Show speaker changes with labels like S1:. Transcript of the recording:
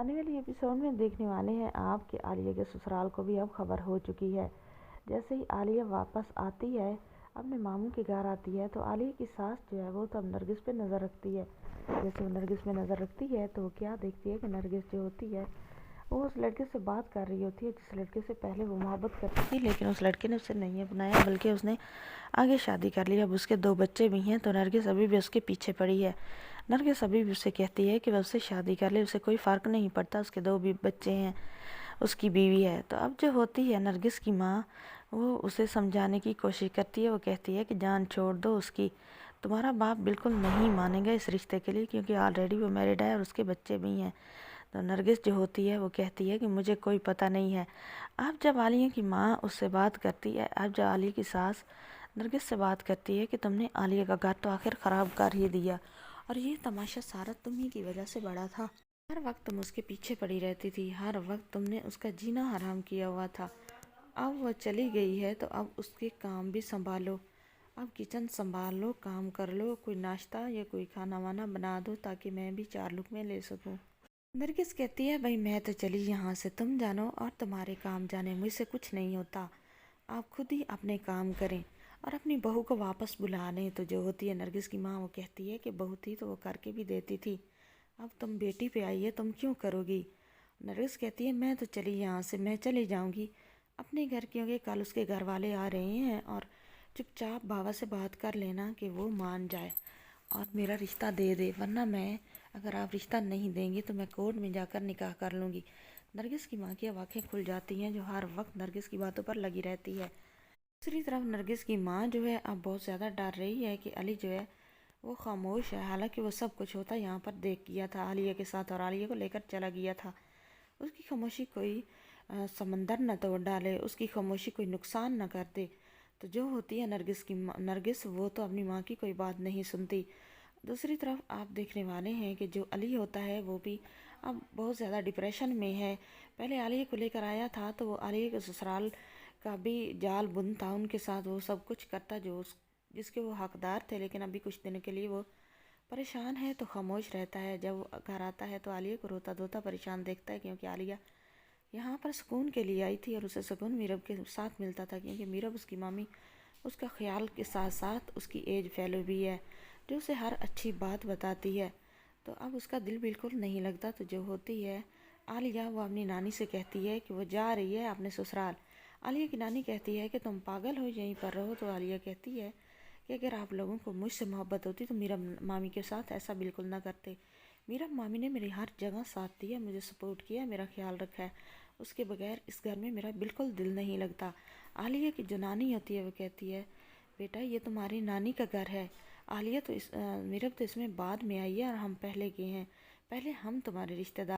S1: آنے والی ایپیسوڈ میں دیکھنے والے ہیں آپ کہ عالیہ کے سسرال کو بھی اب خبر ہو چکی ہے۔ جیسے ہی عالیہ واپس آتی ہے، اپنے ماموں کے گھر آتی ہے، تو عالیہ کی ساس جو ہے وہ تب نرگس پہ نظر رکھتی ہے۔ جیسے وہ نرگس پہ نظر رکھتی ہے تو وہ کیا دیکھتی ہے کہ نرگس جو ہوتی ہے وہ اس لڑکے سے بات کر رہی ہوتی ہے جس لڑکے سے پہلے وہ محبت کرتی تھی، لیکن اس لڑکے نے اسے نہیں اپنایا بلکہ اس نے آگے شادی کر لی۔ اب اس کے 2 بچے بھی ہیں تو نرگس ابھی بھی اس کے پیچھے پڑی ہے۔ نرگس ابھی بھی اسے کہتی ہے کہ وہ اسے شادی کر لے، اسے کوئی فرق نہیں پڑتا، اس کے 2 بھی بچے ہیں، اس کی بیوی ہے۔ تو اب جو ہوتی ہے نرگس کی ماں، وہ اسے سمجھانے کی کوشش کرتی ہے، وہ کہتی ہے کہ جان چھوڑ دو اس کی، تمہارا باپ بالکل نہیں مانے گا اس رشتے کے لیے کیونکہ آلریڈی وہ میرڈ ہے اور اس کے بچے بھی ہیں۔ تو نرگس جو ہوتی ہے وہ کہتی ہے کہ مجھے کوئی پتہ نہیں ہے۔ اب جب عالیہ کی ماں اس سے بات کرتی ہے، اب جب عالیہ کی ساس نرگس سے بات کرتی ہے کہ تم نے عالیہ کا گھر تو آخر خراب کر ہی دیا اور یہ تماشا سارا تمہیں کی وجہ سے بڑا تھا۔ ہر وقت تم اس کے پیچھے پڑی رہتی تھی، ہر وقت تم نے اس کا جینا حرام کیا ہوا تھا۔ اب وہ چلی گئی ہے تو اب اس کے کام بھی سنبھالو، اب کچن سنبھال لو، کام کر لو، کوئی ناشتہ یا کوئی کھانا وانا بنا دو تاکہ میں بھی 4 لقمے لے سکوں۔ نرگس کہتی ہے بھائی میں تو چلی یہاں سے، تم جانو اور تمہارے کام جانے، مجھ سے کچھ نہیں ہوتا، آپ خود ہی اپنے کام کریں اور اپنی بہو کو واپس بلا لیں۔ تو جو ہوتی ہے نرگس کی ماں، وہ کہتی ہے کہ بہو تھی تو وہ کر کے بھی دیتی تھی، اب تم بیٹی پہ آئی ہے، تم کیوں کرو گی؟ نرگس کہتی ہے میں تو چلی یہاں سے، میں چلی جاؤں گی اپنے گھر کیونکہ کل اس کے گھر والے آ رہے ہیں، اور چپ چاپ بابا سے بات کر لینا کہ وہ مان جائے اور میرا رشتہ دے دے، ورنہ میں اگر آپ رشتہ نہیں دیں گی تو میں کورٹ میں جا کر نکاح کر لوں گی۔ نرگس کی ماں کی آنکھیں کھل جاتی ہیں جو ہر وقت نرگس کی باتوں پر لگی رہتی ہے۔ دوسری طرف نرگس کی ماں جو ہے اب بہت زیادہ ڈر رہی ہے کہ علی جو ہے وہ خاموش ہے، حالانکہ وہ سب کچھ ہوتا یہاں پر دیکھ گیا تھا عالیہ کے ساتھ اور عالیہ کو لے کر چلا گیا تھا۔ اس کی خاموشی کوئی سمندر نہ توڑ ڈالے، اس کی خاموشی کوئی نقصان نہ کر دے۔ تو جو ہوتی ہے نرگس وہ تو اپنی ماں کی کوئی بات نہیں سنتی۔ دوسری طرف آپ دیکھنے والے ہیں کہ جو علی ہوتا ہے وہ بھی اب بہت زیادہ ڈپریشن میں ہے۔ پہلے عالیہ کو لے کر آیا تھا تو وہ عالیہ کے سسرال کا بھی جال بند تھا، ان کے ساتھ وہ سب کچھ کرتا جس کے وہ حقدار تھے، لیکن ابھی کچھ دن کے لیے وہ پریشان ہے تو خاموش رہتا ہے۔ جب وہ گھر آتا ہے تو عالیہ کو روتا دھوتا پریشان دیکھتا ہے کیونکہ عالیہ یہاں پر سکون کے لیے آئی تھی اور اسے سکون میرب کے ساتھ ملتا تھا کیونکہ میرب اس کی مامی اس کا خیال کے ساتھ ساتھ اس کی ایج فیلو بھی ہے جو اسے ہر اچھی بات بتاتی ہے۔ تو اب اس کا دل بالکل نہیں لگتا۔ تو جو ہوتی ہے عالیہ وہ اپنی نانی سے کہتی ہے کہ وہ جا رہی ہے اپنے سسرال۔ عالیہ کی نانی کہتی ہے کہ تم پاگل ہو، یہیں پر رہو۔ تو عالیہ کہتی ہے کہ اگر آپ لوگوں کو مجھ سے محبت ہوتی تو میرا مامی کے ساتھ ایسا بالکل نہ کرتے، میرا مامی نے میری ہر جگہ ساتھ دیا، مجھے سپورٹ کیا، میرا خیال رکھا ہے، اس کے بغیر اس گھر میں میرا بالکل دل نہیں لگتا۔ عالیہ کی جو نانی ہوتی ہے وہ کہتی ہے بیٹا یہ تمہاری نانی کا گھر ہے، عالیہ تو میرب تو اس میں بعد میں آئی ہے اور ہم پہلے گئے ہیں، پہلے ہم تمہارے رشتہ دار